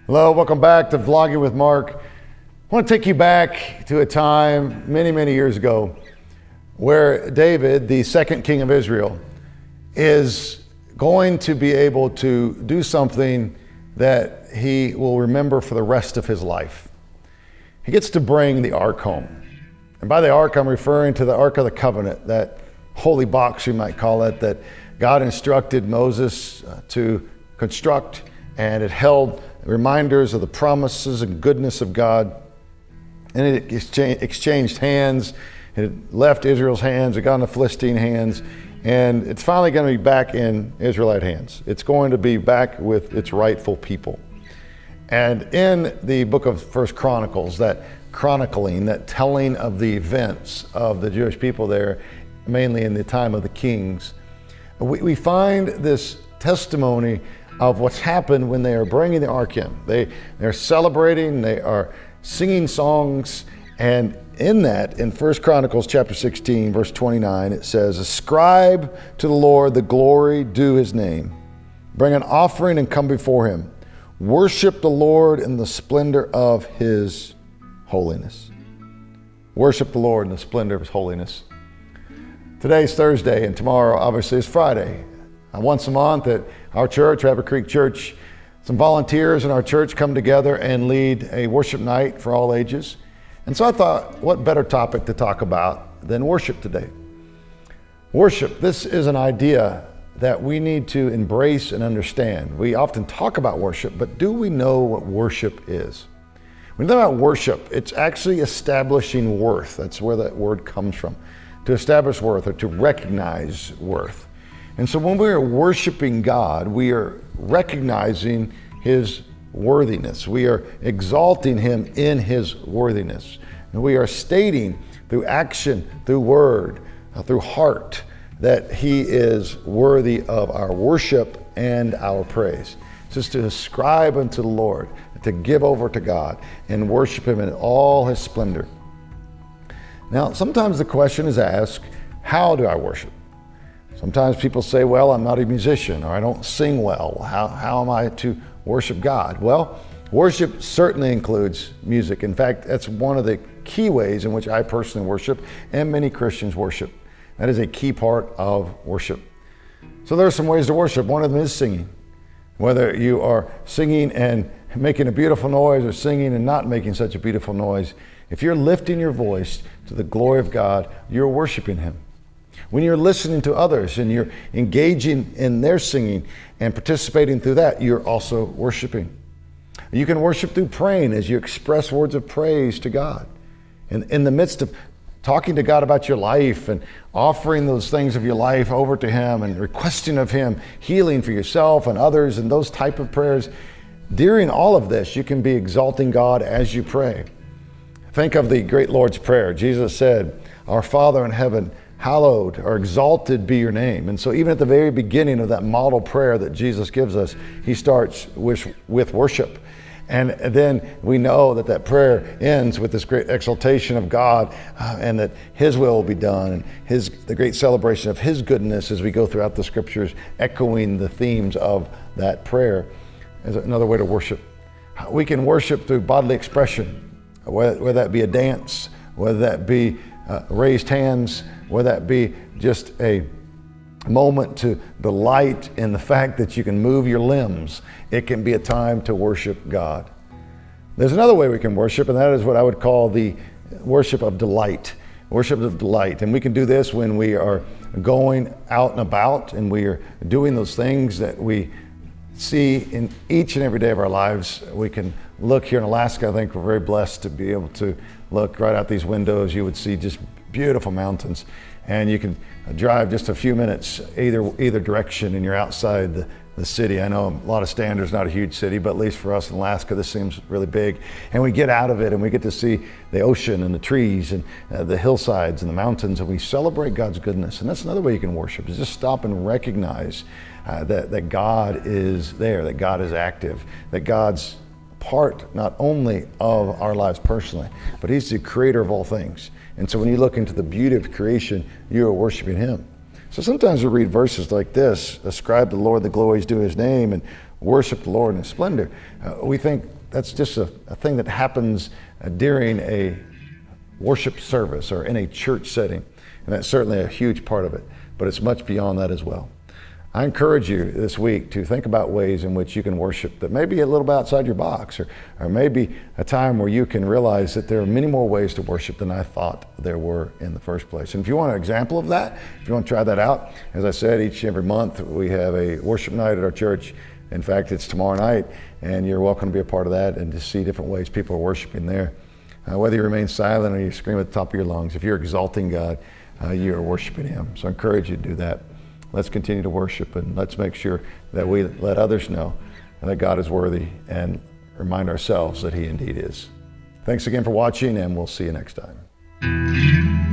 Hello, welcome back to Vlogging with Mark. I want to take you back to a time many, many years ago where David, the second king of Israel, is going to be able to do something that he will remember for the rest of his life. He gets to bring the ark home. And by the ark, I'm referring to the Ark of the Covenant, that holy box, you might call it, that God instructed Moses to construct, and it held reminders of the promises and goodness of God. And it exchanged hands. It left Israel's hands, it got in the Philistine hands, and it's finally going to be back in Israelite hands. It's going to be back with its rightful people. And in the book of First Chronicles, that chronicling, that telling of the events of the Jewish people there, mainly in the time of the kings, we find this testimony of what's happened when they are bringing the ark in. They're celebrating, they are singing songs, and in that, in 1 Chronicles chapter 16, verse 29, it says, "Ascribe to the Lord the glory due his name. Bring an offering and come before him. Worship the Lord in the splendor of his holiness." Worship the Lord in the splendor of his holiness. Today's Thursday, and tomorrow obviously is Friday. Once a month at our church, Rabbit Creek Church, some volunteers in our church come together and lead a worship night for all ages. And so I thought, what better topic to talk about than worship today? Worship, this is an idea that we need to embrace and understand. We often talk about worship, but do we know what worship is? When you think about worship, it's actually establishing worth. That's where that word comes from. To establish worth or to recognize worth. And so when we are worshiping God, we are recognizing his worthiness. We are exalting him in his worthiness. And we are stating through action, through word, through heart, that he is worthy of our worship and our praise. It's just to ascribe unto the Lord, to give over to God and worship him in all his splendor. Now, sometimes the question is asked, how do I worship? Sometimes people say, well, I'm not a musician, or I don't sing well. How am I to worship God? Well, worship certainly includes music. In fact, that's one of the key ways in which I personally worship, and many Christians worship. That is a key part of worship. So there are some ways to worship. One of them is singing. Whether you are singing and making a beautiful noise or singing and not making such a beautiful noise, if you're lifting your voice to the glory of God, you're worshiping him. When you're listening to others and you're engaging in their singing and participating through that, you're also worshiping. You can worship through praying as you express words of praise to God. And in the midst of talking to God about your life and offering those things of your life over to him and requesting of him healing for yourself and others and those type of prayers, during all of this, you can be exalting God as you pray. Think of the great Lord's Prayer. Jesus said, "Our Father in heaven, hallowed or exalted be your name." And so even at the very beginning of that model prayer that Jesus gives us, he starts with worship. And then we know that that prayer ends with this great exaltation of God and that his will will be done and the great celebration of his goodness as we go throughout the scriptures, echoing the themes of that prayer as another way to worship. We can worship through bodily expression, whether that be a dance, whether that be raised hands, whether that be just a moment to delight in the fact that you can move your limbs. It can be a time to worship God. There's another way we can worship, and that is what I would call the worship of delight. Worship of delight. And we can do this when we are going out and about and we are doing those things that we see in each and every day of our lives. We can look here in Alaska. I think we're very blessed to be able to look right out these windows. You would see just beautiful mountains, and you can drive just a few minutes either direction and you're outside the city. I know a lot of standards, not a huge city, but at least for us in Alaska, this seems really big. And we get out of it and we get to see the ocean and the trees and the hillsides and the mountains, and we celebrate God's goodness. And that's another way you can worship, is just stop and recognize that God is there, that God is active, that God's part not only of our lives personally, but he's the creator of all things. And so when you look into the beauty of creation, you are worshiping him. So sometimes we read verses like this: ascribe to the Lord the glories due his name, and worship the Lord in his splendor. We think that's just a thing that happens during a worship service or in a church setting. And that's certainly a huge part of it, but it's much beyond that as well. I encourage you this week to think about ways in which you can worship that may be a little bit outside your box, or maybe a time where you can realize that there are many more ways to worship than I thought there were in the first place. And if you want an example of that, if you want to try that out, as I said, each and every month we have a worship night at our church. In fact, it's tomorrow night, and you're welcome to be a part of that and to see different ways people are worshiping there. Whether you remain silent or you scream at the top of your lungs, if you're exalting God, you are worshiping him. So I encourage you to do that. Let's continue to worship, and let's make sure that we let others know that God is worthy and remind ourselves that he indeed is. Thanks again for watching, and we'll see you next time.